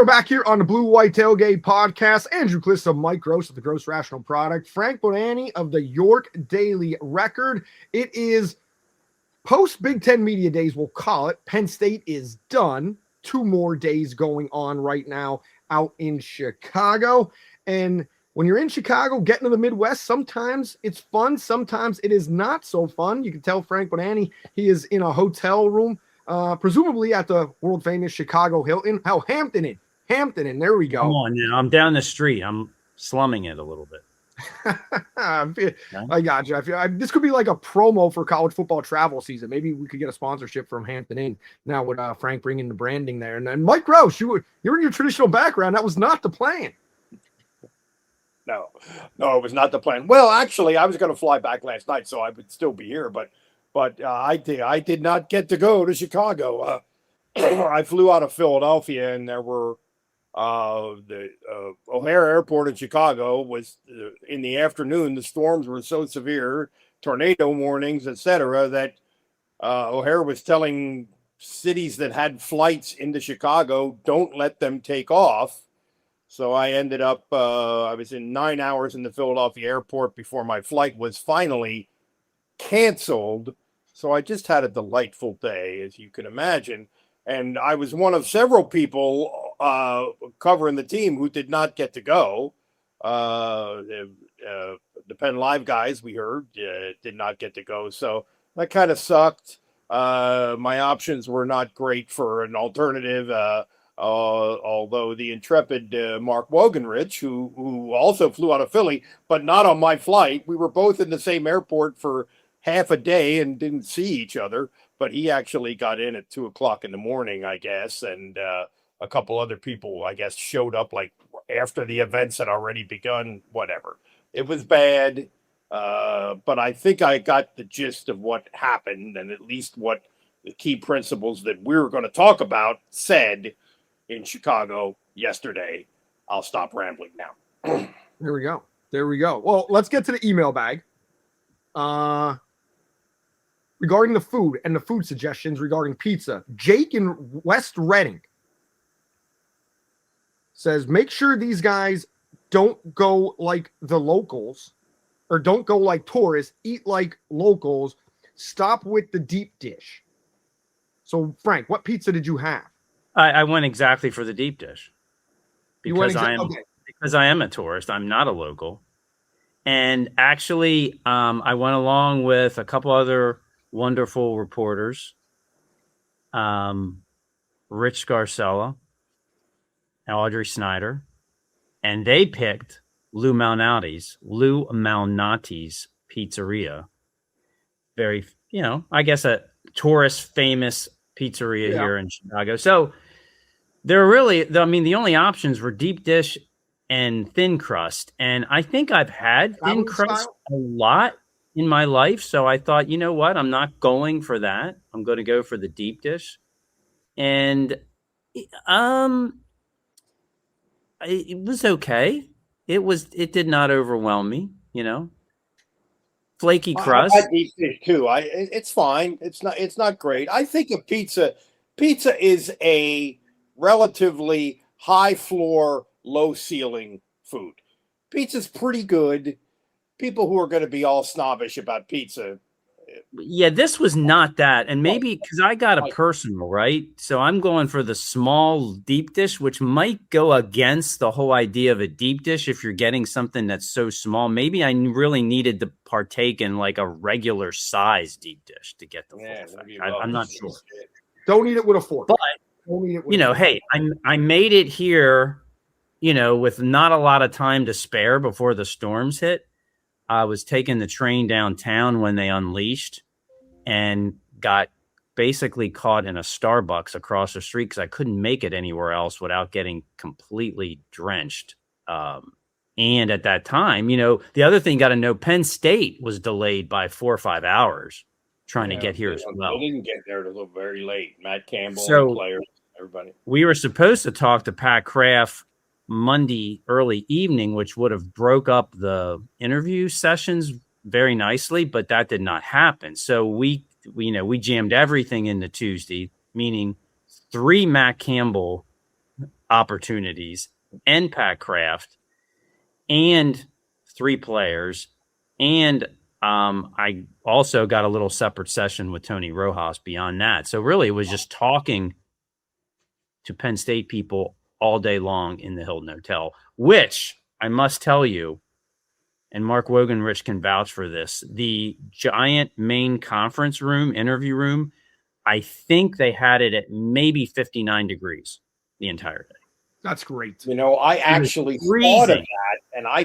are back here on the Blue White Tailgate podcast. Andrew Kliss of Mike Gross of the Gross Rational Product. Frank Bonanni of the York Daily Record. It is post Big Ten Media Days, we'll call it. Penn State is done. 2 more days going on right now out in Chicago. And when you're in Chicago, getting to the Midwest, sometimes it's fun. Sometimes it is not so fun. You can tell Frank Bonanni, he is in a hotel room, presumably at the world famous Chicago Hilton. Hampton Inn. There we go. Come on, now I'm down the street. I'm slumming it a little bit. I got you. This could be like a promo for college football travel season. Maybe we could get a sponsorship from Hampton Inn now with Frank bringing the branding there. And then Mike Gross, you're in your traditional background. That was not the plan. No, it was not the plan. Well, actually, I was going to fly back last night, so I would still be here. But I did not get to go to Chicago. I flew out of Philadelphia, and there were the O'Hare Airport in Chicago was in the afternoon. The storms were so severe, tornado warnings, etc., that O'Hare was telling cities that had flights into Chicago, don't let them take off. So I ended up, I was in 9 hours in the Philadelphia airport before my flight was finally canceled. So I just had a delightful day, as you can imagine. And I was one of several people covering the team who did not get to go. The Penn Live guys, we heard, did not get to go. So that kind of sucked. My options were not great for an alternative. Although the intrepid Mark Wogenrich, who also flew out of Philly, but not on my flight. We were both in the same airport for half a day and didn't see each other, but he actually got in at 2:00 in the morning, I guess. And a couple other people, I guess, showed up like after the events had already begun, whatever. It was bad. But I think I got the gist of what happened and at least what the key principles that we were going to talk about said in Chicago yesterday. I'll stop rambling now. There we go. Well, let's get to the email bag. Regarding the food and the food suggestions regarding pizza, Jake in West Reading says, make sure these guys don't go like the locals or don't go like tourists, eat like locals, stop with the deep dish. So, Frank, what pizza did you have? I went exactly for the deep dish because I am a tourist. I'm not a local. And actually, I went along with a couple other wonderful reporters, Rich Scarcella and Audrey Snyder, and they picked Lou Malnati's Pizzeria. Very, I guess a tourist famous pizzeria here in Chicago. So they're really, the only options were deep dish and thin crust. And I think I've had thin crust a lot in my life. So I thought, you know what? I'm not going for that. I'm going to go for the deep dish. And it was okay. It did not overwhelm me, Flaky crust. I deep dish too. It's fine. It's not great. I think a pizza is a relatively high floor, low ceiling food. Pizza's pretty good. People who are going to be all snobbish about pizza. Yeah, this was not that. And maybe because I got a personal, right? So I'm going for the small deep dish, which might go against the whole idea of a deep dish if you're getting something that's so small. Maybe I really needed to partake in like a regular size deep dish to get the full effect. I'm not sure. Don't eat it with a fork. But, hey, I made it here, with not a lot of time to spare before the storms hit. I was taking the train downtown when they unleashed and got basically caught in a Starbucks across the street because I couldn't make it anywhere else without getting completely drenched. And at that time, the other thing you got to know, Penn State was delayed by 4 or 5 hours trying to get here as well. They didn't get there until very late. Matt Campbell, so, and players, everybody. We were supposed to talk to Pat Kraft Monday early evening, which would have broke up the interview sessions very nicely, but that did not happen. So we jammed everything into Tuesday, meaning 3 Matt Campbell opportunities and Pat Kraft and 3 players. And I also got a little separate session with Tony Rojas beyond that. So really, it was just talking to Penn State people all day long in the Hilton Hotel, which I must tell you, and Mark Wogenrich can vouch for this, the giant main conference room, interview room, I think they had it at maybe 59 degrees the entire day. That's great. I actually thought of that, and I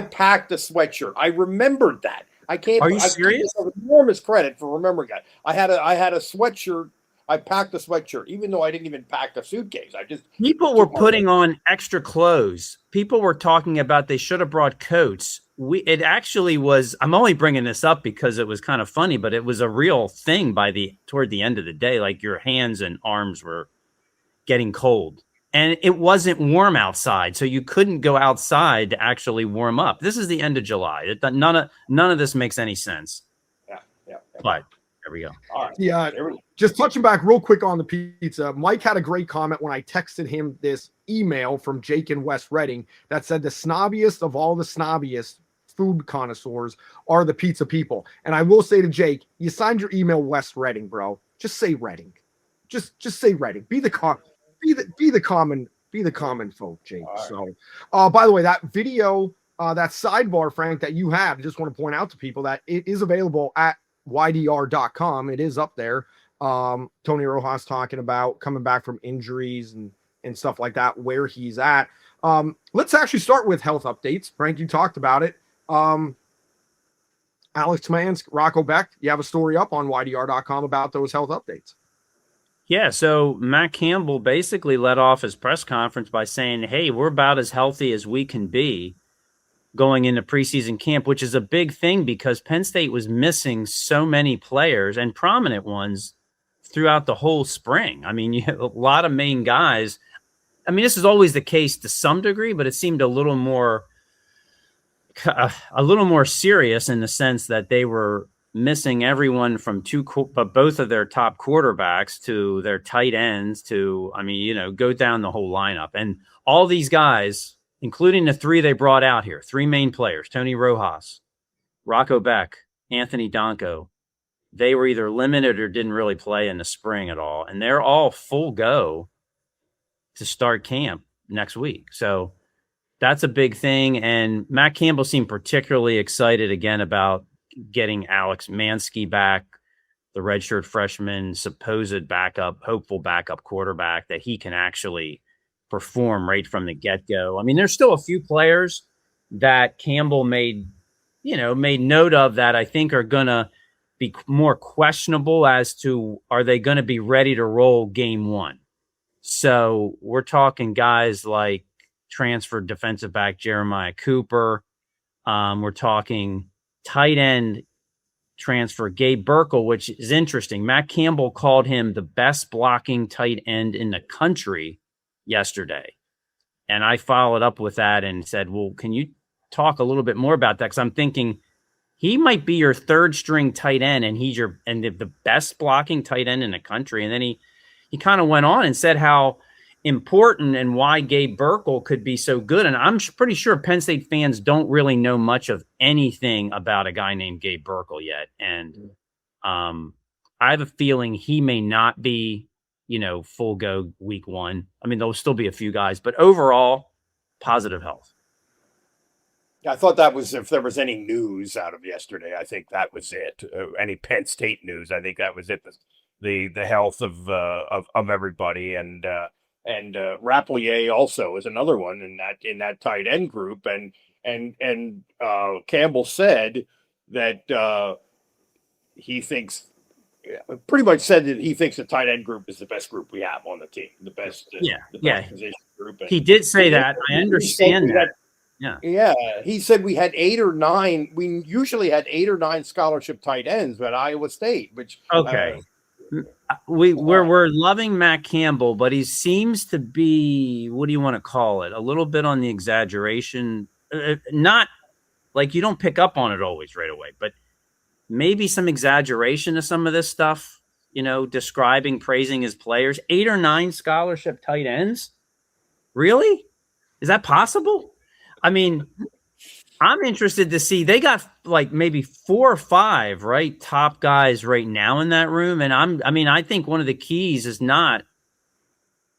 packed a sweatshirt. I remembered that. I can't. Are you serious? I give enormous credit for remembering that. I had a sweatshirt. I packed a sweatshirt, even though I didn't even pack a suitcase. People were putting on extra clothes. People were talking about they should have brought coats. It actually was. I'm only bringing this up because it was kind of funny, but it was a real thing toward the end of the day. Like your hands and arms were getting cold, and it wasn't warm outside, so you couldn't go outside to actually warm up. This is the end of July. None of this makes any sense. Yeah. But there we go. All right. Yeah. Just touching back real quick on the pizza. Mike had a great comment when I texted him this email from Jake in West Reading that said the snobbiest of all the snobbiest food connoisseurs are the pizza people. And I will say to Jake, you signed your email West Reading, bro. Just say Reading. Just say Reading. Be the common folk, Jake. Right. So, by the way, that video, that sidebar, Frank, that you have, just want to point out to people that it is available at ydr.com. It is up there. Tony Rojas talking about coming back from injuries and stuff like that, where he's at. Let's actually start with health updates. Frank, you talked about it. Alex Mansk, Rocco Becht, you have a story up on ydr.com about those health updates. Yeah, so Matt Campbell basically led off his press conference by saying, hey, we're about as healthy as we can be going into preseason camp, which is a big thing because Penn State was missing so many players and prominent ones throughout the whole spring. I mean, you have a lot of main guys. I mean, this is always the case to some degree, but it seemed a little more serious in the sense that they were missing everyone from both of their top quarterbacks to their tight ends to, go down the whole lineup. And all these guys, including the 3 they brought out here, 3 main players, Tony Rojas, Rocco Becht, Anthony Donko, they were either limited or didn't really play in the spring at all. And they're all full go to start camp next week. So that's a big thing. And Matt Campbell seemed particularly excited again about getting Alex Mansky back, the redshirt freshman, supposed backup, hopeful backup quarterback, that he can actually perform right from the get-go. I mean, there's still a few players that Campbell made note of that I think are going to be more questionable as to are they going to be ready to roll game 1. So we're talking guys like transferred defensive back Jeremiah Cooper. We're talking tight end transfer Gabe Burkle, which is interesting. Matt Campbell called him the best blocking tight end in the country yesterday. And I followed up with that and said, well, can you talk a little bit more about that? Because I'm thinking he might be your 3rd string tight end and he's the best blocking tight end in the country. And then he kind of went on and said how important and why Gabe Burkle could be so good. And I'm pretty sure Penn State fans don't really know much of anything about a guy named Gabe Burkle yet. And I have a feeling he may not be, full go week 1. I mean, there'll still be a few guys, but overall, positive health. Yeah, I thought that was, if there was any news out of yesterday, I think that was it. Any Penn State news, I think that was it. The health of everybody, and Rapplier also is another one in that tight end group, and Campbell said that he thinks, pretty much said that he thinks the tight end group is the best group we have on the team, the best position group. And he did say that. I understand that. Yeah. He said we had 8 or 9. We usually had 8 or 9 scholarship tight ends at Iowa State, which we're loving Matt Campbell, but he seems to be, what do you want to call it? A little bit on the exaggeration, not like you don't pick up on it always right away, but maybe some exaggeration of some of this stuff. describing, praising his players. 8 or 9 scholarship tight ends. Really? Is that possible? I mean, I'm interested to see. They got like maybe 4 or 5, right? Top guys right now in that room. And I think one of the keys is not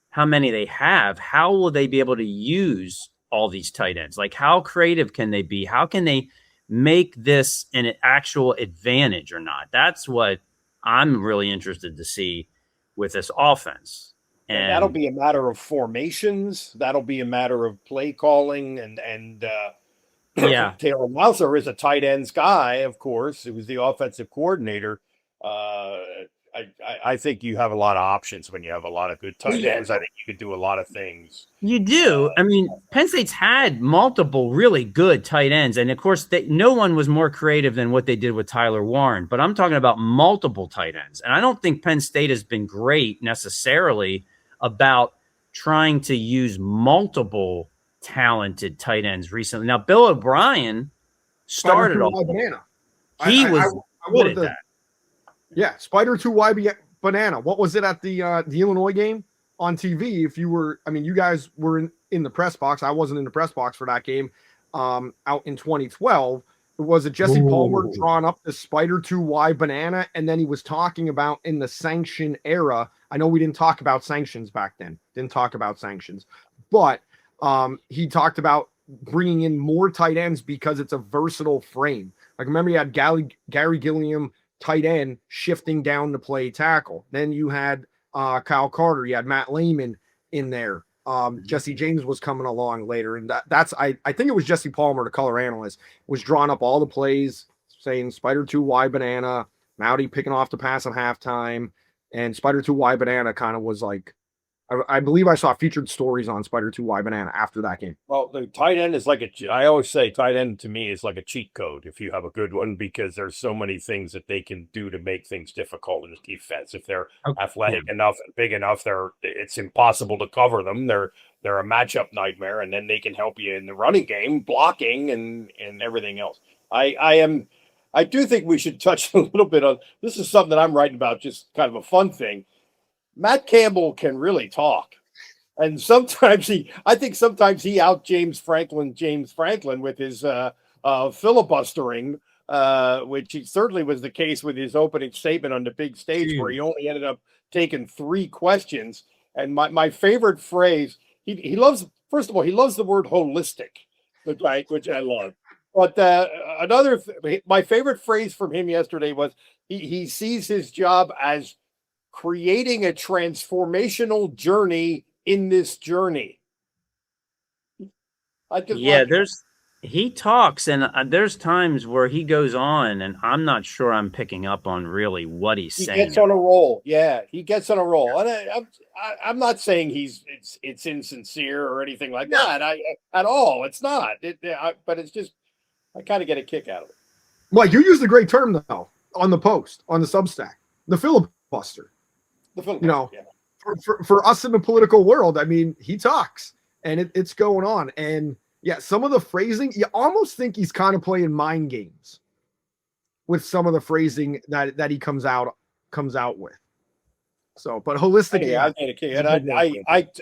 how many they have. How will they be able to use all these tight ends? Like, how creative can they be? How can they make this an actual advantage or not? That's what I'm really interested to see with this offense. And that'll be a matter of formations. That'll be a matter of play calling and yeah. Taylor Mouser is a tight ends guy, of course. He was the offensive coordinator. I think you have a lot of options when you have a lot of good tight ends. I think you could do a lot of things. You do. Penn State's had multiple really good tight ends. And, of course, no one was more creative than what they did with Tyler Warren. But I'm talking about multiple tight ends. And I don't think Penn State has been great necessarily about trying to use multiple talented tight ends recently. Now, Bill O'Brien started off. He was good at that. Yeah, Spider 2Y Banana. What was it at the Illinois game on TV? If you were, you guys were in the press box. I wasn't in the press box for that game out in 2012. It was Jesse Palmer drawing up the Spider 2Y Banana, and then he was talking about in the sanction era. I know we didn't talk about sanctions back then. But he talked about bringing in more tight ends because it's a versatile frame. Like, remember, you had Gary Gilliam, tight end, shifting down to play tackle. Then you had Kyle Carter. You had Matt Lehman in there. Jesse James was coming along later. And that's I think it was Jesse Palmer, the color analyst, was drawing up all the plays, saying Spider 2Y Banana, Mowdy picking off the pass at halftime. And Spider 2Y Banana kind of was like, I believe I saw featured stories on Spider 2Y Banana after that game. Well, the tight end is I always say tight end to me is like a cheat code if you have a good one, because there's so many things that they can do to make things difficult in the defense. If they're athletic enough and big enough, it's impossible to cover them. They're a matchup nightmare, and then they can help you in the running game, blocking and everything else. I do think we should touch a little bit on this. Is something that I'm writing about, just kind of a fun thing. Matt Campbell can really talk. And sometimes he out James Franklin with his filibustering, which he certainly was the case with his opening statement on the big stage, where he only ended up taking 3 questions. And my favorite phrase, he loves the word holistic, which I love. But my favorite phrase from him yesterday was he sees his job as creating a transformational journey in this journey. He talks, and there's times where he goes on, and I'm not sure I'm picking up on really what he's saying. He gets on a roll. Yeah, he gets on a roll. And I'm not saying it's insincere or anything like that. At all. It's not. But it's just I kind of get a kick out of it. Mike, you used a great term though on the post on the Substack, the filibuster. For us in the political world, he talks and it's going on. And yeah, some of the phrasing, you almost think he's kind of playing mind games with some of the phrasing that he comes out with. So, but holistic. Yeah, I get a kick. And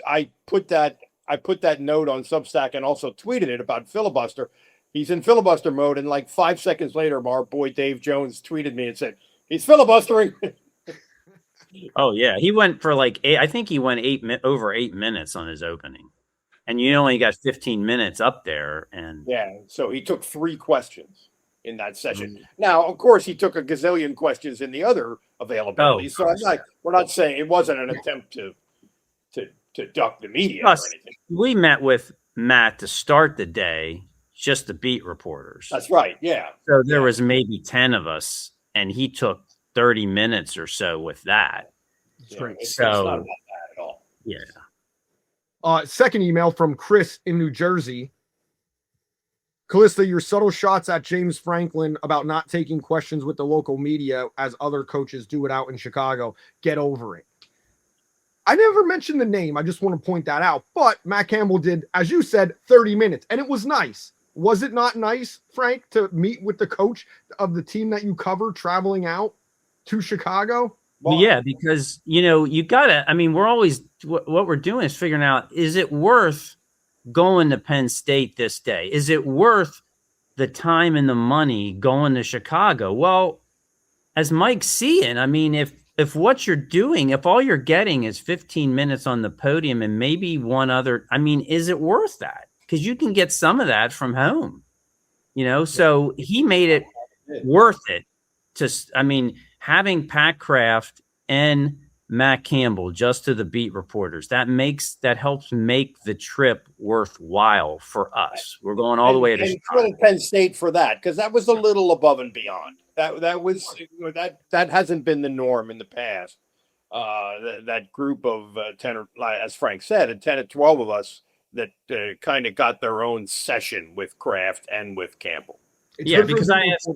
I put that note on Substack and also tweeted it about filibuster. He's in filibuster mode, and like 5 seconds later, our boy Dave Jones tweeted me and said, he's filibustering. Oh yeah, he went for like 8. I think he went over 8 minutes on his opening, and you only got 15 minutes up there. And yeah, so he took 3 questions in that session. Now, of course, he took a gazillion questions in the other availability. So we're not saying it wasn't an attempt to duck the media or anything. We met with Matt to start the day, just the beat reporters. That's right. Yeah. So there was maybe 10 of us, and he took 30 minutes or so with that. It's not about that at all. Yeah. Second email from Chris in New Jersey. Callista, your subtle shots at James Franklin about not taking questions with the local media as other coaches do it out in Chicago. Get over it. I never mentioned the name. I just want to point that out. But Matt Campbell did, as you said, 30 minutes. And it was nice. Was it not nice, Frank, to meet with the coach of the team that you cover traveling out to Chicago? Yeah, because, you gotta, we're always, what we're doing is figuring out, is it worth going to Penn State this day? Is it worth the time and the money going to Chicago? Well, as Mike's seeing, if what you're doing, if all you're getting is 15 minutes on the podium and maybe one other, is it worth that? Because you can get some of that from home, so he made it worth it having Pat Kraft and Matt Campbell just to the beat reporters. That helps make the trip worthwhile for us. We're going all the way to Penn State for that, because that was a little above and beyond. That hasn't been the norm in the past. That group of 10, or as Frank said, 10 or 12 of us that kind of got their own session with Kraft and with Campbell. Because I asked.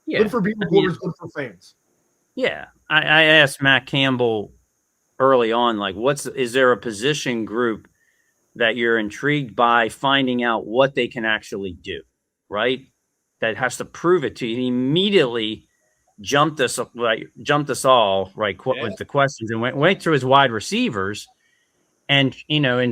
Yeah, good for beat reporters, good for fans. Yeah, I asked Matt Campbell early on, is there a position group that you're intrigued by finding out what they can actually do, right? That has to prove it to you. He immediately jumped us all with the questions and went through his wide receivers and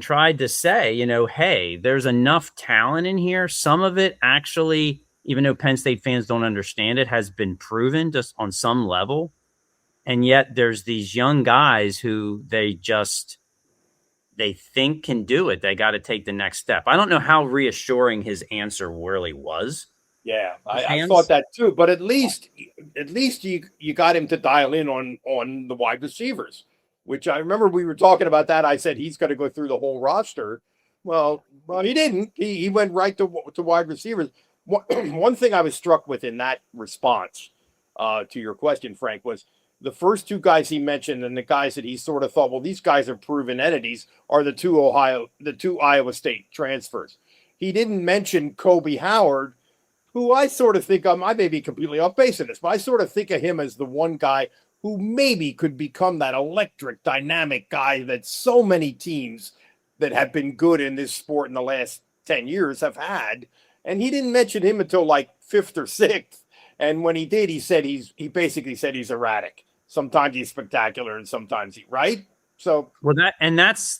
tried to say, hey, there's enough talent in here. Some of it actually, even though Penn State fans don't understand it, has been proven just on some level. And yet there's these young guys who they think can do it. They got to take the next step. I don't know how reassuring his answer really was. Yeah, I thought that too. But at least you got him to dial in on the wide receivers, which I remember we were talking about that. I said he's going to go through the whole roster. Well, he didn't. He went right to wide receivers. One thing I was struck with in that response to your question, Frank, was the first two guys he mentioned and the guys that he sort of thought, well, these guys are proven entities, are the two Iowa State transfers. He didn't mention Kobe Howard, who I sort of think I may be completely off base in this, but I sort of think of him as the one guy who maybe could become that electric, dynamic guy that so many teams that have been good in this sport in the last 10 years have had. And he didn't mention him until like 5th or 6th. And when he did, he basically said he's erratic. Sometimes he's spectacular and sometimes right. So that's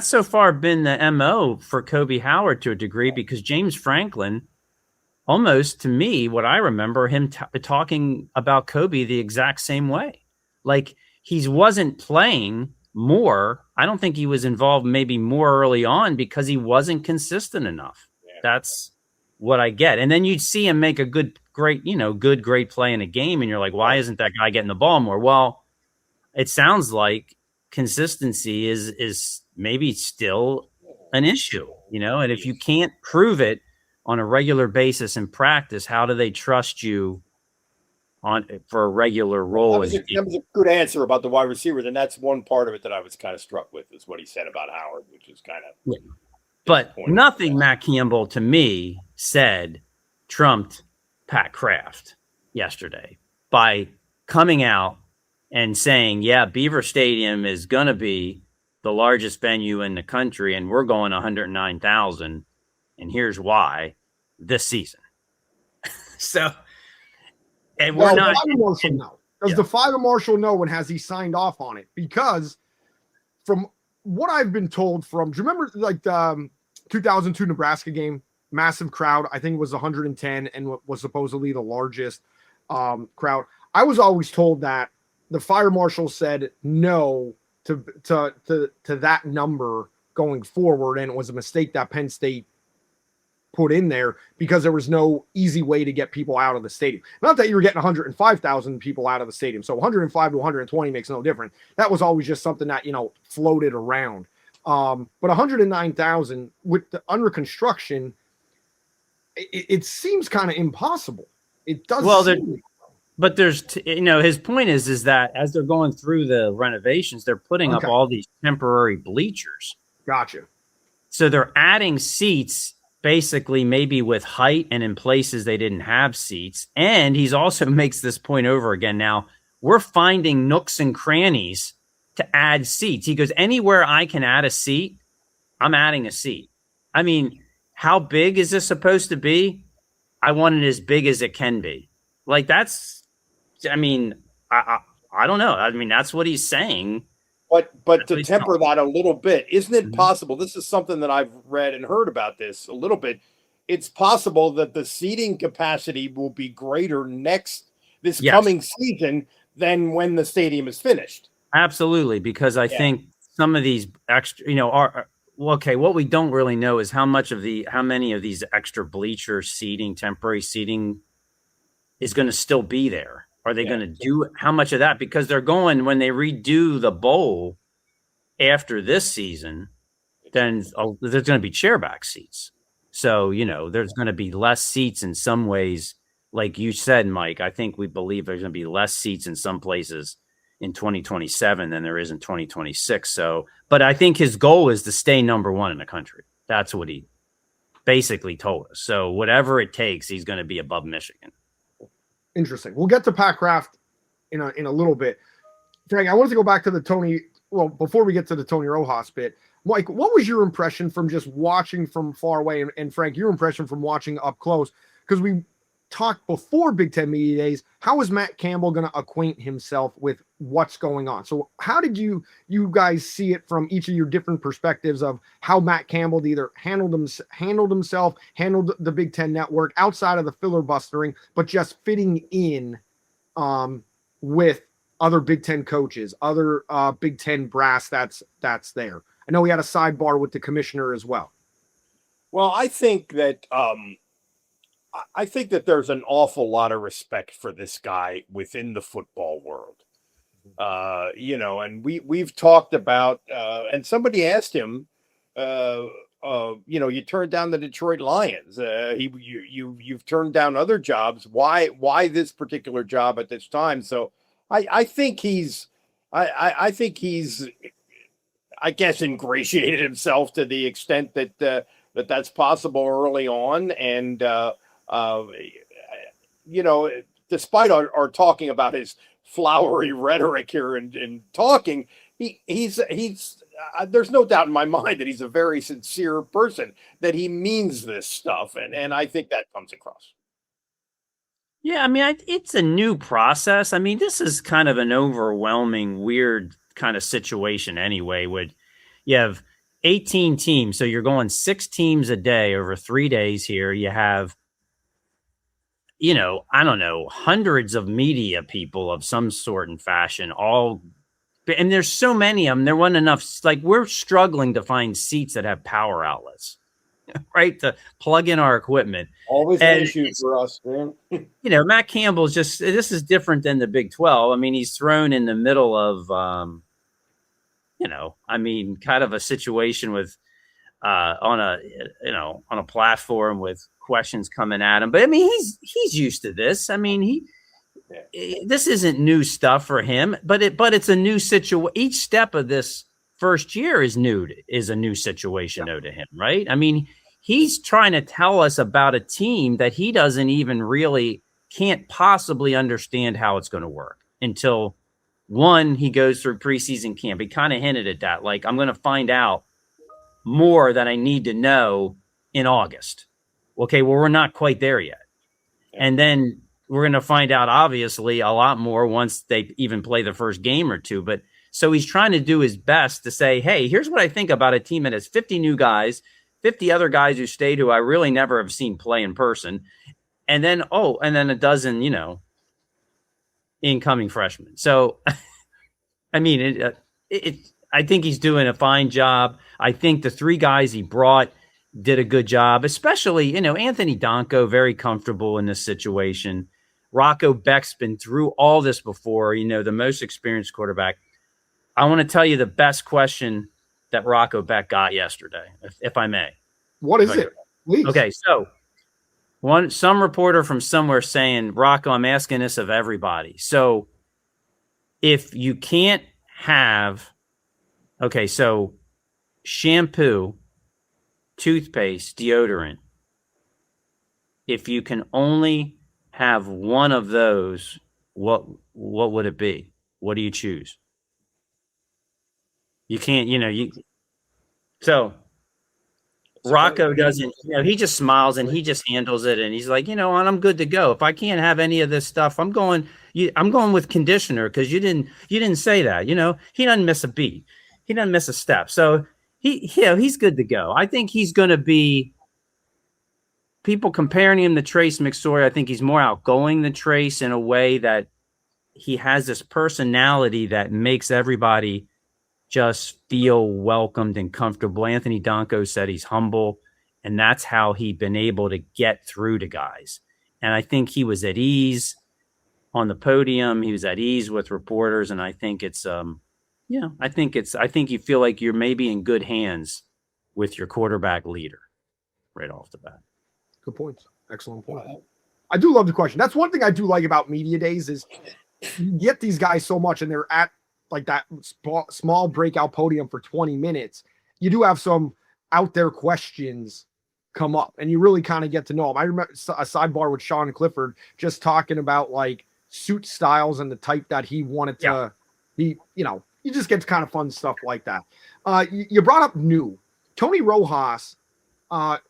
so far been the MO for Kobe Howard to a degree, because James Franklin, almost to me, what I remember him talking about Kobe the exact same way. Like, he wasn't playing more. I don't think he was involved maybe more early on because he wasn't consistent enough. Yeah. That's what I get. And then you'd see him make a great play in a game. And you're like, why isn't that guy getting the ball more? Well, it sounds like consistency is maybe still an issue, and if you can't prove it on a regular basis in practice, how do they trust you for a regular role? That was a good answer about the wide receivers. And that's one part of it that I was kind of struck with, is what he said about Howard, which is kind of, but nothing Matt Campbell to me said trumped Pat Kraft yesterday by coming out and saying, yeah, Beaver Stadium is going to be the largest venue in the country, and we're going 109,000, and here's why this season. So, and we're not. Does the fire marshal know, and has he signed off on it? Because from what I've been told do you remember like the 2002 Nebraska game? Massive crowd. I think it was 110 and was supposedly the largest crowd. I was always told that the fire marshal said no to that number going forward, and it was a mistake that Penn State put in there because there was no easy way to get people out of the stadium. Not that you were getting 105,000 people out of the stadium, so 105 to 120 makes no difference. That was always just something that floated around. But 109,000 with the under construction, it seems kind of impossible. It does. Well, but there's, his point is that as they're going through the renovations, they're putting up all these temporary bleachers. Gotcha. So they're adding seats, basically maybe with height and in places they didn't have seats. And he's also makes this point over again. Now, we're finding nooks and crannies to add seats. He goes, anywhere I can add a seat, I'm adding a seat. I mean, how big is this supposed to be? I want it as big as it can be. Like, that's, I mean, I don't know. I mean, that's what he's saying. But to temper that a little bit, isn't it possible? This is something that I've read and heard about this a little bit. It's possible that the seating capacity will be greater this coming season than when the stadium is finished. Absolutely, because I think some of these extra, are okay. What we don't really know is how many of these extra bleacher seating, temporary seating, is going to still be there. Are they going to do how much of that? Because they're going, when they redo the bowl after this season, then there's going to be chairback seats. So, there's going to be less seats in some ways. Like you said, Mike, I think we believe there's going to be less seats in some places in 2027 than there is in 2026. So, but I think his goal is to stay number one in the country. That's what he basically told us. So whatever it takes, he's going to be above Michigan. Interesting. We'll get to Pat Kraft in a little bit. Frank, I wanted to go back to the Tony. Well, before we get to the Tony Rojas bit, Mike, what was your impression from just watching from far away? And Frank, your impression from watching up close? Because we talked before Big Ten Media Days. How is Matt Campbell going to acquaint himself with what's going on? So how did you guys see it from each of your different perspectives of how Matt Campbell either handled himself, handled the Big Ten network outside of the filibustering, but just fitting in with other Big Ten coaches, other Big Ten brass that's there? I know we had a sidebar with the commissioner as well. Well, I think that there's an awful lot of respect for this guy within the football world. And we've talked about, and somebody asked him, you turned down the Detroit Lions. You've turned down other jobs. Why this particular job at this time? So I think he's I guess ingratiated himself to the extent that that's possible early on. And, despite our talking about his flowery rhetoric here and talking, he's there's no doubt in my mind that he's a very sincere person, that he means this stuff. And I think that comes across. Yeah. I mean, it's a new process. I mean, this is kind of an overwhelming, weird kind of situation anyway. You have 18 teams. So you're going 6 teams a day over 3 days here. You have, I don't know, hundreds of media people of some sort and fashion, and there's so many of them. There wasn't enough. Like, we're struggling to find seats that have power outlets, right? To plug in our equipment. Always an issue for us, man. Matt Campbell's this is different than the Big 12. I mean, he's thrown in the middle of, kind of a situation with, on a platform with questions coming at him. But I mean, he's used to this. I mean, this isn't new stuff for him, but it's a new situation. Each step of this first year is a new situation to him, right? I mean, he's trying to tell us about a team that he doesn't even really can't possibly understand how it's going to work until he goes through preseason camp. He kind of hinted at that. Like, I'm going to find out more that I need to know in August. Okay, well, we're not quite there yet. And then we're going to find out, obviously, a lot more once they even play the first game or two. But so he's trying to do his best to say, hey, here's what I think about a team that has 50 new guys, 50 other guys who stayed who I really never have seen play in person. And then a dozen, incoming freshmen. So, I mean, I think he's doing a fine job. I think the 3 guys he brought did a good job, especially, Anthony Donko, very comfortable in this situation. Rocco Becht's been through all this before, the most experienced quarterback. I want to tell you the best question that Rocco Becht got yesterday, if I may. What is it? Please. Okay, so some reporter from somewhere saying, Rocco, I'm asking this of everybody. So if you can't have, so shampoo, toothpaste, deodorant, if you can only have one of those, what would it be? What do you choose? You can't, so Rocco doesn't, he just smiles and he just handles it. And he's like, and I'm good to go. If I can't have any of this stuff, I'm going, I'm going with conditioner because you didn't say that. He doesn't miss a beat. He doesn't miss a step. So he's good to go. I think he's going to be people comparing him to Trace McSorley. I think he's more outgoing than Trace in a way that he has this personality that makes everybody just feel welcomed and comfortable. Anthony Donko said he's humble, and that's how he'd been able to get through to guys. And I think he was at ease on the podium. He was at ease with reporters. And I think I think you feel like you're maybe in good hands with your quarterback leader right off the bat. Good points. Excellent point. I do love the question. That's one thing I do like about media days is you get these guys so much and they're at like that small breakout podium for 20 minutes. You do have some out there questions come up and you really kind of get to know them. I remember a sidebar with Sean Clifford just talking about like suit styles and the type that he wanted to be, you just get kind of fun stuff like that. You brought up new. Tony Rojas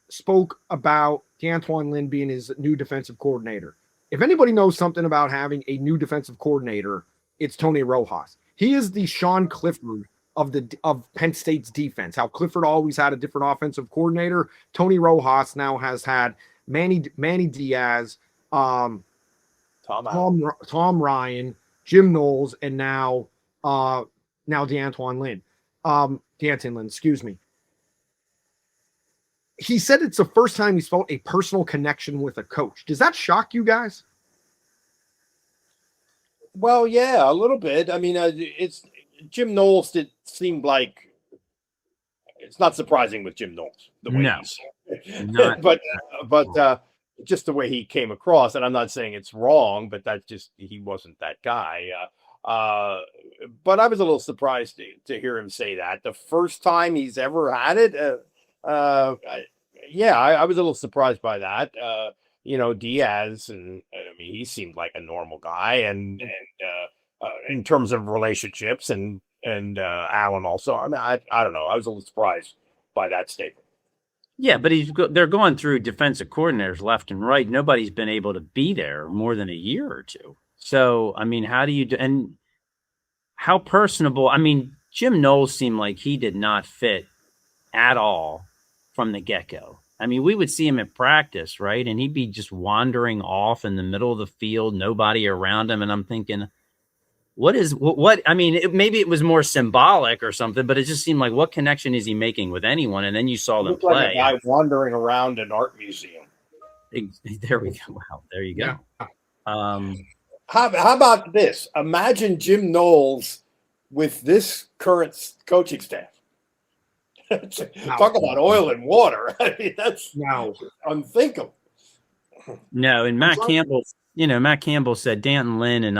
spoke about D'Antoine Lynn being his new defensive coordinator. If anybody knows something about having a new defensive coordinator, it's Tony Rojas. He is the Sean Clifford of Penn State's defense. How Clifford always had a different offensive coordinator. Tony Rojas now has had Manny Diaz, Tom Ryan, Jim Knowles, and now D'Antoine Lynn. D'Antoine Lynn, excuse me. He said it's the first time he's felt a personal connection with a coach. Does that shock you guys? Well, yeah, a little bit. I mean, it's Jim Knowles seemed like it's not surprising with Jim Knowles the way but just the way he came across, and I'm not saying it's wrong, but that's just he wasn't that guy. But I was a little surprised to hear him say that the first time he's ever had it. I was a little surprised by that. Diaz, and I mean, he seemed like a normal guy, and in terms of relationships, and Allen also. I mean, I don't know. I was a little surprised by that statement. Yeah, but they're going through defensive coordinators left and right. Nobody's been able to be there more than a year or two. So, I mean, how do you do? And how personable? I mean, Jim Knowles seemed like he did not fit at all from the get-go. I mean, we would see him at practice, right? And he'd be just wandering off in the middle of the field, nobody around him. And I'm thinking, what? I mean, maybe it was more symbolic or something, but it just seemed like, what connection is he making with anyone? And then you saw them play. Like a guy wandering around an art museum. There we go. Wow, there you go. Yeah. How about this? Imagine Jim Knowles with this current coaching staff. Talk about oil and water. I mean, that's unthinkable. No, and Matt Campbell said D'Anton Lynn and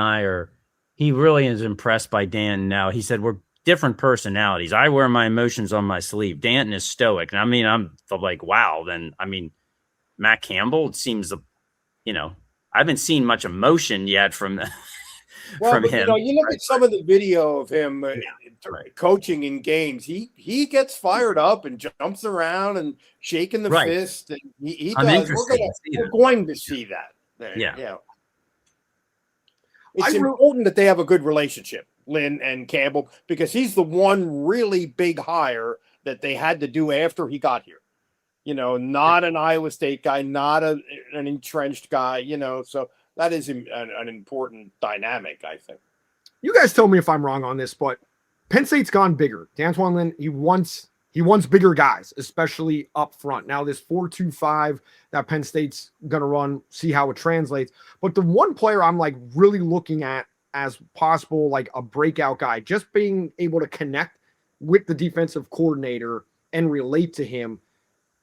he really is impressed by Dan now. He said, we're different personalities. I wear my emotions on my sleeve. D'Anton is stoic. And I mean, I'm like, wow. Then, I mean, Matt Campbell, it seems, I haven't seen much emotion yet from him. You look at some of the video of him coaching in games. He gets fired up and jumps around and shaking the fist. And he does. We're going to see that. Yeah. It's important that they have a good relationship, Lynn and Campbell, because he's the one really big hire that they had to do after he got here. Not an Iowa State guy, not an entrenched guy. So that is an important dynamic, I think. You guys tell me if I'm wrong on this, but Penn State's gone bigger. D'Antoine Lynn, he wants bigger guys, especially up front. Now this 4-2-5 that Penn State's going to run, see how it translates. But the one player I'm like really looking at as possible, like a breakout guy, just being able to connect with the defensive coordinator and relate to him.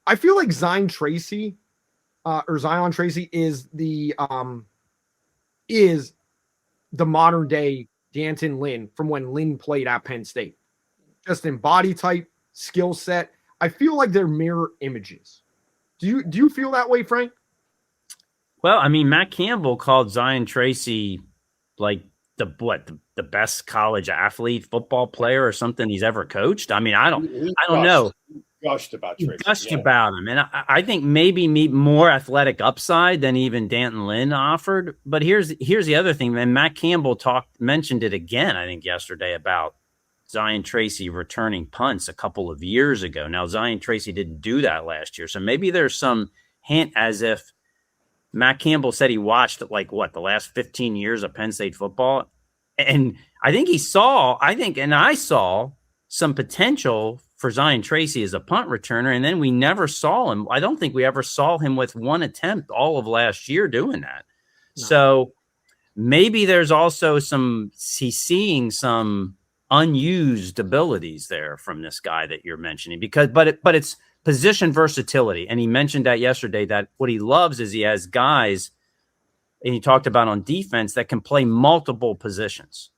I feel like Zion Tracy is the modern day D'Anton Lynn from when Lynn played at Penn State. Just in body type, skill set. I feel like they're mirror images. Do you feel that way, Frank? Well, I mean, Matt Campbell called Zion Tracy like the best college athlete, football player or something he's ever coached. I mean, I don't know. gushed about He Tracy. gushed about him. And I think maybe more athletic upside than even Danton Lynn offered. But here's the other thing, man. Matt Campbell mentioned it again, I think, yesterday about Zion Tracy returning punts a couple of years ago. Now, Zion Tracy didn't do that last year. So maybe there's some hint as if Matt Campbell said he watched the last 15 years of Penn State football. And I think I saw some potential for Zion Tracy as a punt returner. And then we never saw him. I don't think we ever saw him with one attempt all of last year doing that. No. So maybe there's also he's seeing some unused abilities there from this guy that you're mentioning but it's position versatility. And he mentioned that yesterday, that what he loves is he has guys, and he talked about on defense, that can play multiple positions.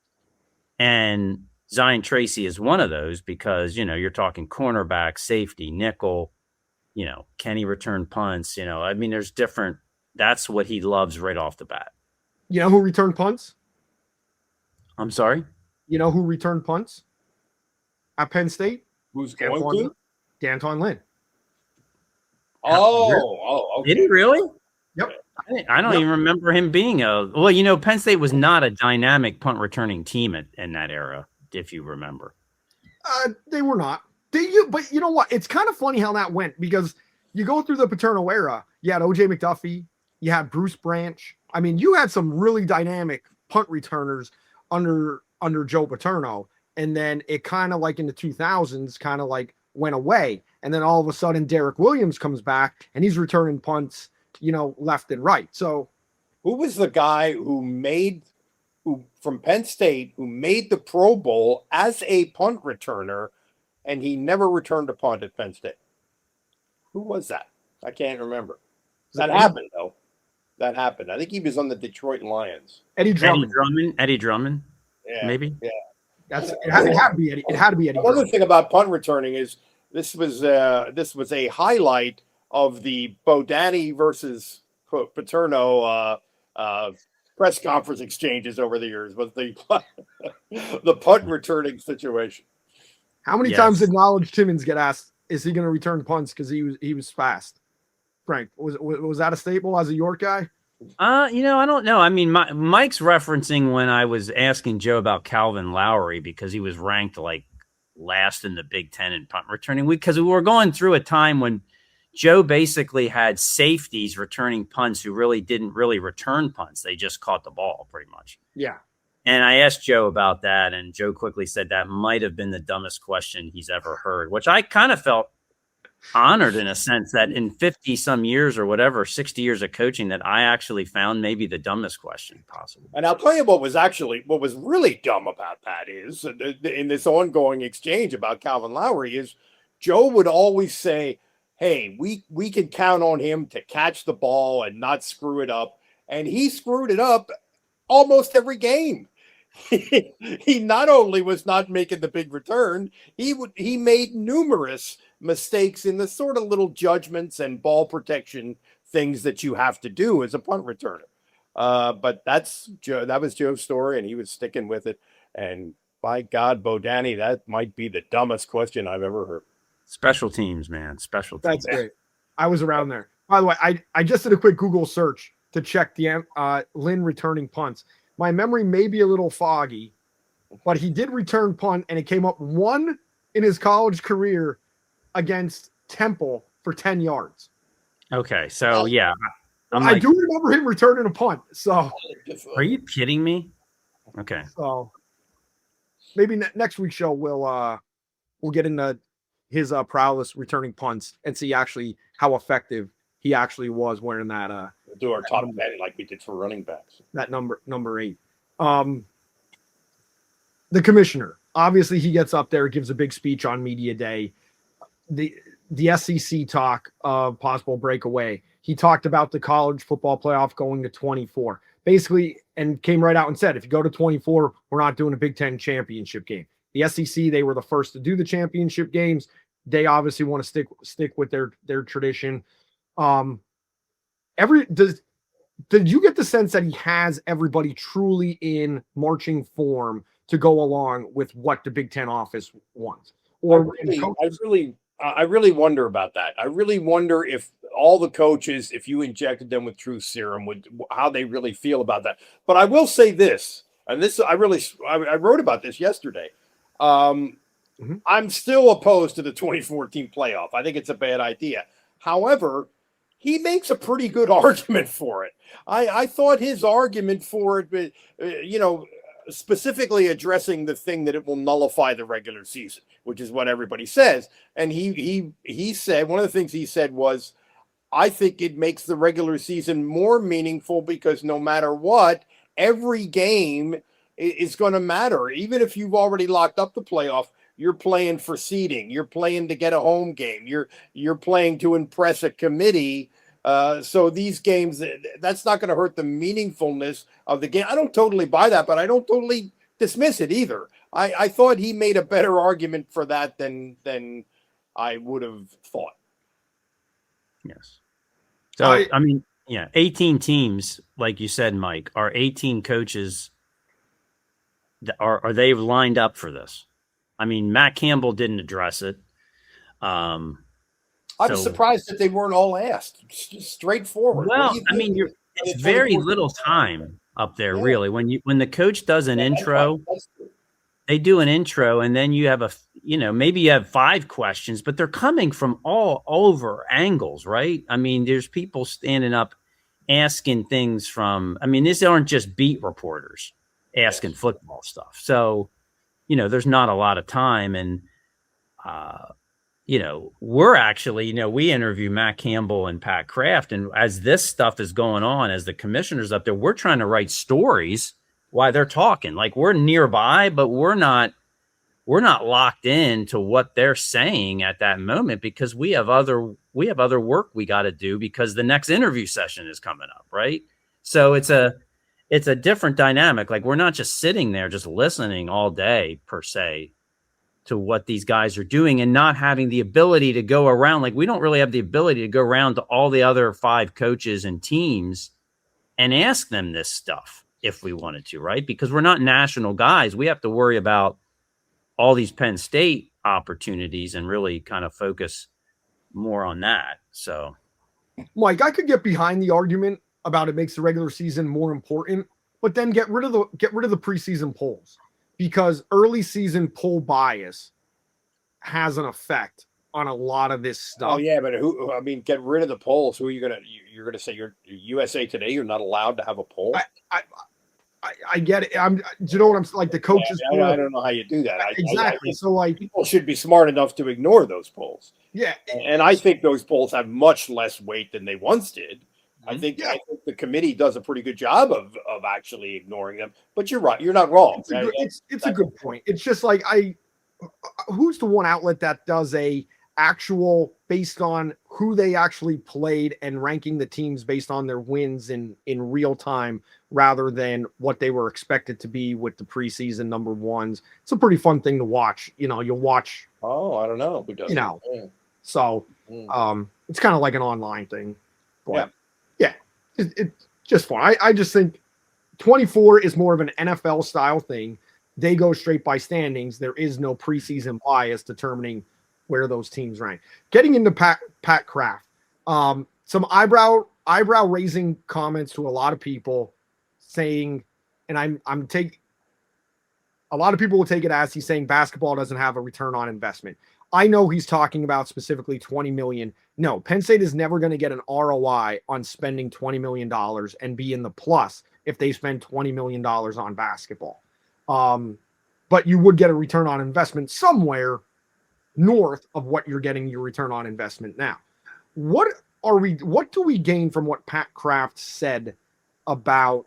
And Zion Tracy is one of those because, you're talking cornerback, safety, nickel, can he return punts? There's different, that's what he loves right off the bat. You know who returned punts? I'm sorry? You know who returned punts at Penn State? Who's going to? Danton Lynn. Okay. Did he really? Yep. I don't even remember him being Penn State was not a dynamic punt returning team in that era, if you remember. They were not. But you know what? It's kind of funny how that went, because you go through the Paterno era. You had O.J. McDuffie. You had Bruce Branch. You had some really dynamic punt returners under Joe Paterno. And then it kind of in the 2000s kind of went away. And then all of a sudden Derek Williams comes back and he's returning punts, left and right. So who was the guy from Penn State who made the Pro Bowl as a punt returner, and he never returned a punt at Penn State? Who was that? I can't remember. That happened, though. That happened. I think he was on the Detroit Lions. Eddie Drummond. Eddie Drummond. Yeah. Maybe. Yeah. It had to be Eddie. It had to be Eddie. Another thing about punt returning is this was a highlight of the Bodani versus Paterno press conference exchanges over the years, was the punt returning situation. How many times did Knowledge Timmons get asked, is he going to return punts because he was fast? Frank, was that a staple as a York guy? I don't know. Mike's referencing when I was asking Joe about Calvin Lowry, because he was ranked last in the Big Ten in punt returning, because we were going through a time when Joe basically had safeties returning punts who really didn't return punts. They just caught the ball pretty much. Yeah. And I asked Joe about that, and Joe quickly said that might have been the dumbest question he's ever heard, which I kind of felt honored in a sense, that in 50 some years or whatever, 60 years of coaching, that I actually found maybe the dumbest question possible. And I'll tell you what was really dumb about that is, in this ongoing exchange about Calvin Lowry, is Joe would always say, hey, we can count on him to catch the ball and not screw it up. And he screwed it up almost every game. He not only was not making the big return, he made numerous mistakes in the sort of little judgments and ball protection things that you have to do as a punt returner. But that was Joe's story, and he was sticking with it. And by God, Bodani, that might be the dumbest question I've ever heard. Special teams, man. Special teams. That's great. I was around there. By the way, I just did a quick Google search to check the Lynn returning punts. My memory may be a little foggy, but he did return punt, and it came up one in his college career against Temple for 10 yards. Okay, so yeah. I do remember him returning a punt. So, are you kidding me? Okay. So maybe next week's show we'll get into his prowess returning punts and see actually how effective he actually was wearing that. We'll do our top 10 like we did for running backs. That number 8. The commissioner, obviously, he gets up there, gives a big speech on media day. The SEC talk of possible breakaway. He talked about the college football playoff going to 24, basically, and came right out and said, if you go to 24, we're not doing a Big Ten championship game. The SEC, they were the first to do the championship games. They obviously want to stick with their tradition. Did you get the sense that he has everybody truly in marching form to go along with what the Big Ten office wants? Or I really wonder about that. I really wonder if all the coaches, if you injected them with truth serum, would how they really feel about that. But I will say this, and this I wrote about this yesterday. I'm still opposed to the 2014 playoff. I think it's a bad idea. However, he makes a pretty good argument for it. I thought his argument for it, specifically addressing the thing that it will nullify the regular season, which is what everybody says. And he said, one of the things he said was, I think it makes the regular season more meaningful because no matter what, every game is going to matter. Even if you've already locked up the playoff, you're playing for seeding. You're playing to get a home game. You're playing to impress a committee. So these games, that's not going to hurt the meaningfulness of the game. I don't totally buy that, but I don't totally dismiss it either. I thought he made a better argument for that than I would have thought. Yes. So, I mean, 18 teams, like you said, Mike, are 18 coaches. Are they lined up for this? I mean, Matt Campbell didn't address it. I'm surprised that they weren't all asked. Straightforward. Well, I mean, it's very little time up there, really. When the coach does an intro, they do an intro, and then you have maybe you have 5 questions, but they're coming from all over angles, right? I mean, there's people standing up asking things from. I mean, these aren't just beat reporters asking football stuff. So, there's not a lot of time, and we're actually, we interview Matt Campbell and Pat Kraft. And as this stuff is going on, as the commissioners up there, we're trying to write stories while they're talking. Like, we're nearby, but we're not locked in to what they're saying at that moment, because we have other work we got to do, because the next interview session is coming up. Right. So it's a different dynamic. Like, we're not just sitting there, just listening all day per se to what these guys are doing, and not having the ability to go around. Like, we don't really have the ability to go around to all the other 5 coaches and teams and ask them this stuff if we wanted to, right? Because we're not national guys. We have to worry about all these Penn State opportunities and really kind of focus more on that. So, Mike, I could get behind the argument about it makes the regular season more important, but then get rid of the preseason polls. Because early season poll bias has an effect on a lot of this stuff. Oh yeah, but get rid of the polls. Who are you you're gonna say you're USA Today? You're not allowed to have a poll. I get it. Do you know what I'm like? The coaches. I don't know how you do that. Exactly. So like, people should be smart enough to ignore those polls. Yeah, and I think those polls have much less weight than they once did. I think the committee does a pretty good job of actually ignoring them. But you're right. You're not wrong. It's a good point. It's just like who's the one outlet that does a actual based on who they actually played and ranking the teams based on their wins in real time rather than what they were expected to be with the preseason number ones. It's a pretty fun thing to watch. You'll watch. Oh, I don't know who does. So it's kind of like an online thing. But it's just fun. I just think 24 is more of an NFL style thing. They go straight by standings. There is no preseason bias determining where those teams rank. Getting into Pat Kraft, some eyebrow raising comments to a lot of people saying, and I'm taking a lot of people will take it as he's saying basketball doesn't have a return on investment. I know he's talking about specifically $20 million. No, Penn State is never going to get an ROI on spending $20 million and be in the plus if they spend $20 million on basketball. But you would get a return on investment somewhere north of what you're getting your return on investment now. What do we gain from what Pat Kraft said about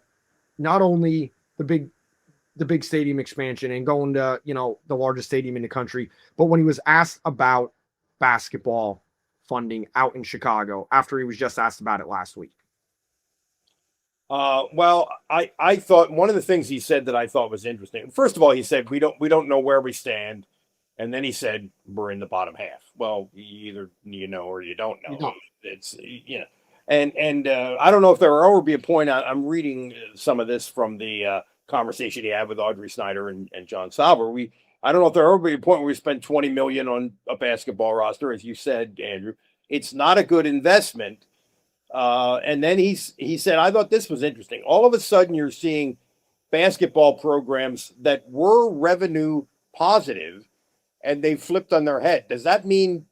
not only the big stadium expansion and going to, the largest stadium in the country, but when he was asked about basketball funding out in Chicago after he was just asked about it last week? Well, I thought one of the things he said that I thought was interesting. First of all, he said, we don't know where we stand. And then he said, we're in the bottom half. Well, either you know or you don't know. You don't. It's, and I don't know if there will ever be a point. I'm reading some of this from the conversation he had with Audrey Snyder and John Sauber. I don't know if there ever be a point where we spend $20 million on a basketball roster, as you said, Andrew. It's not a good investment. And then he said, I thought this was interesting. All of a sudden, you're seeing basketball programs that were revenue positive, and they flipped on their head. Does that mean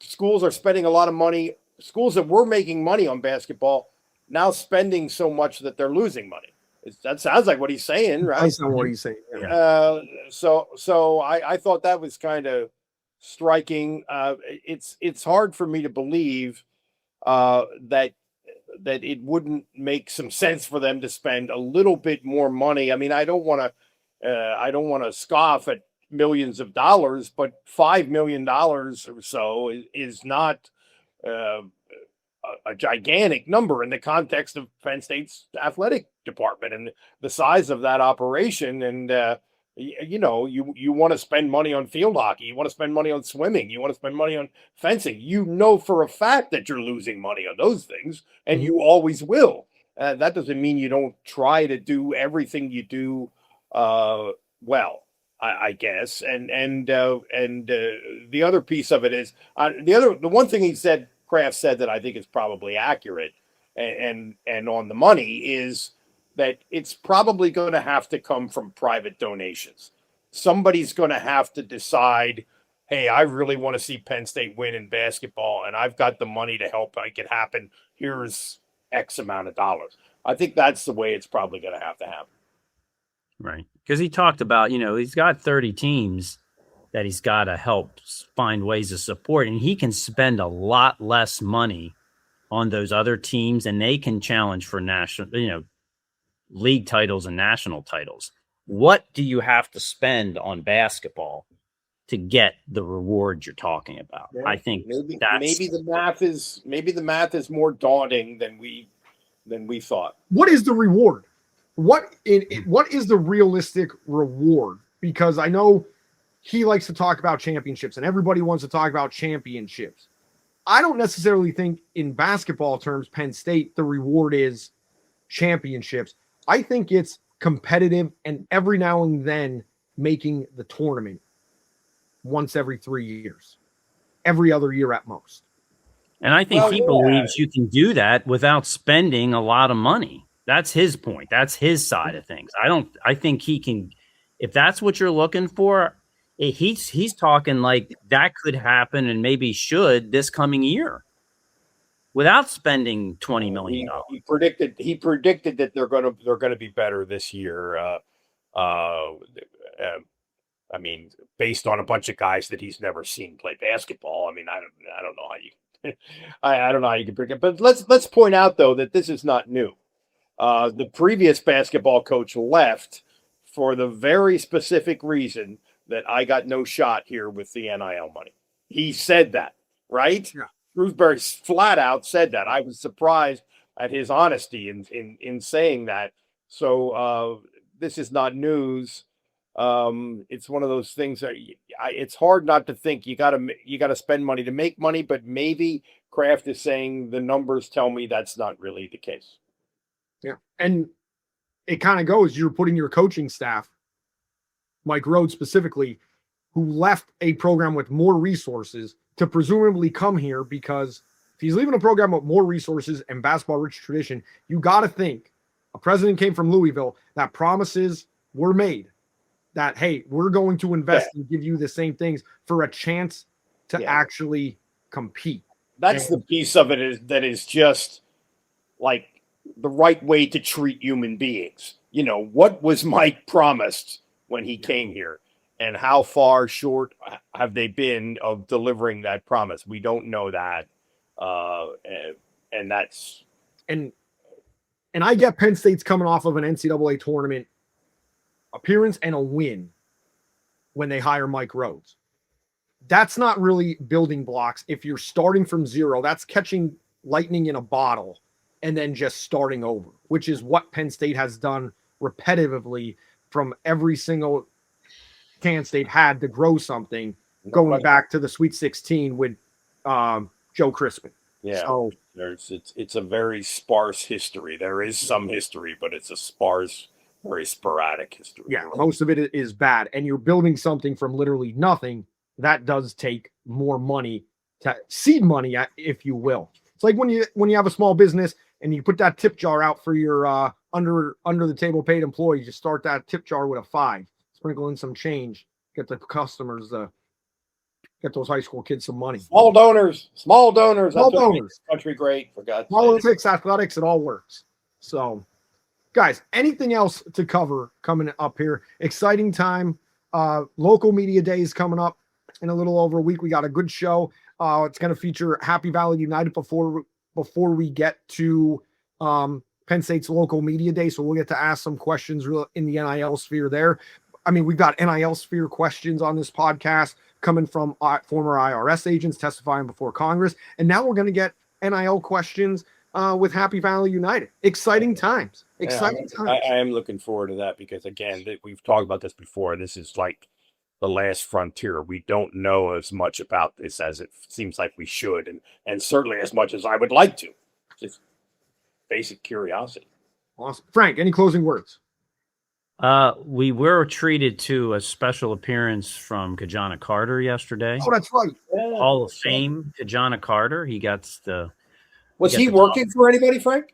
schools are spending a lot of money? Schools that were making money on basketball now spending so much that they're losing money. That sounds like what he's saying, right? That's not what he's saying. Yeah. So I thought that was kind of striking. It's hard for me to believe that it wouldn't make some sense for them to spend a little bit more money. I mean, I don't want to scoff at millions of dollars, but $5 million or so is not a gigantic number in the context of Penn State's athletic department and the size of that operation. And you want to spend money on field hockey, you want to spend money on swimming, you want to spend money on fencing. You know for a fact that you're losing money on those things, and you always will. That doesn't mean you don't try to do everything you do well, I guess. And the other piece of it is the one thing he said, Kraft said, that I think is probably accurate and on the money is that it's probably going to have to come from private donations. Somebody's going to have to decide, hey, I really want to see Penn State win in basketball, and I've got the money to help make it happen. Here's X amount of dollars. I think that's the way it's probably going to happen. Right. Because he talked about, he's got 30 teams that he's got to help find ways to support, and he can spend a lot less money on those other teams, and they can challenge for national, league titles and national titles. What do you have to spend on basketball to get the reward you're talking about? Yeah, I think maybe the math is more daunting than we thought. What is the reward? What is the realistic reward? Because I know he likes to talk about championships, and everybody wants to talk about championships. I don't necessarily think in basketball terms, Penn State, the reward is championships. I think it's competitive and every now and then making the tournament once every 3 years, every other year at most. And I think he believes you can do that without spending a lot of money. That's his point. That's his side of things. I think he can, if that's what you're looking for, he's talking like that could happen and maybe should this coming year without spending $20 million. He predicted that they're going to be better this year. I mean, based on a bunch of guys that he's never seen play basketball. I mean, I don't know how you I don't know how you can predict it. But let's point out though that this is not new. The previous basketball coach left for the very specific reason that I got no shot here with the NIL money. He said that, right? Yeah. Shrewsbury flat out said that. I was surprised at his honesty in saying that. So this is not news. It's one of those things that it's hard not to think you got to spend money to make money, but maybe Kraft is saying the numbers tell me that's not really the case. Yeah, and it kind of goes. You're putting your coaching staff, Mike Rhodes specifically, who left a program with more resources to presumably come here, because if he's leaving a program with more resources and basketball-rich tradition, you got to think a president came from Louisville, that promises were made that, hey, we're going to invest and give you the same things for a chance to actually compete. That's the piece of it that is just like the right way to treat human beings. What was Mike promised when he came here, and how far short have they been of delivering that promise? We don't know that. And that's, and I get Penn State's coming off of an NCAA tournament appearance and a win when they hire Mike Rhodes. That's not really building blocks. If you're starting from zero, that's catching lightning in a bottle and then just starting over, which is what Penn State has done repetitively from every single Penn State had to grow something, going back to the Sweet 16 with Joe Crispin. Yeah, so it's a very sparse history. There is some history, but it's a sparse very sporadic history. Yeah, most of it is bad. And you're building something from literally nothing. That does take more money, to seed money, if you will. It's like when you have a small business and you put that tip jar out for your under the table paid employees. You start that tip jar with a 5, sprinkle in some change, get the customers, get those high school kids some money. Small donors. Small That's what donors. makes the country great, for God's sake. Politics, athletics, it all works. So, guys, anything else to cover coming up here? Exciting time. Local media days coming up in a little over a week. We got a good show. It's going to feature Happy Valley United before we get to Penn State's local media day. So we'll get to ask some questions in the NIL sphere there. I mean, we've got NIL sphere questions on this podcast coming from former IRS agents testifying before Congress. And now we're going to get NIL questions with Happy Valley United. Exciting times. Exciting times. I am looking forward to that because, again, we've talked about this before. This is like the last frontier. We don't know as much about this as it seems like we should, and certainly as much as I would like to. Just basic curiosity. Awesome. Frank, any closing words? We were treated to a special appearance from Kajana Carter yesterday. Oh, that's right. Yeah. Hall of Fame, Kajana Carter. He got the. Was he working for anybody, Frank?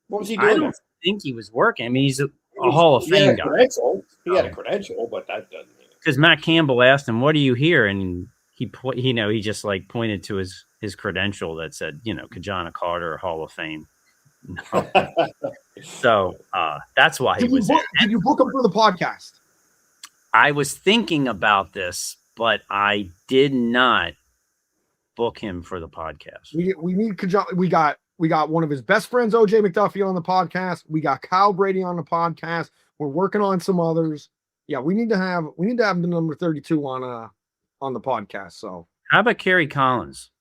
What was he doing? I don't think he was working. I mean, he's a Hall of Fame guy. He had a credential, but that doesn't mean it. Because Matt Campbell asked him, "What do you hear?" And he just like pointed to his credential that said, Kajana Carter, Hall of Fame. No. So that's why he was there. Did you book him for the podcast? I was thinking about this, but I did not book him for the podcast. We need Kajana. We got one of his best friends, OJ McDuffie, on the podcast. We got Kyle Brady on the podcast. We're working on some others. Yeah, we need to have the number 32 on the podcast. So how about Kerry Collins?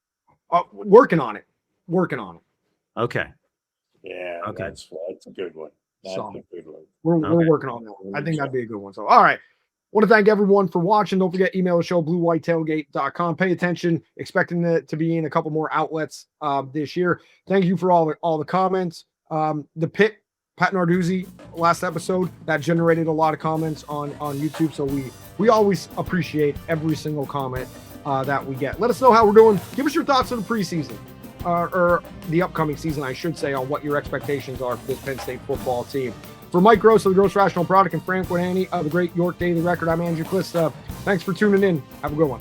Working on it. Okay. Yeah, okay. That's a good one. That's a good one. We're working on that one. I think that'd be a good one. So, all right. Want to thank everyone for watching. Don't forget, email the show, BlueWhiteTailgate.com. Pay attention. Expecting it to be in a couple more outlets this year. Thank you for all the comments. The pick, Pat Narduzzi, last episode, that generated a lot of comments on YouTube. So we always appreciate every single comment that we get. Let us know how we're doing. Give us your thoughts on the preseason. Or the upcoming season, I should say, on what your expectations are for this Penn State football team. For Mike Gross of the Gross Rational Product and Frank Bohaney of the Great York Daily Record, I'm Andrew Clista. Thanks for tuning in. Have a good one.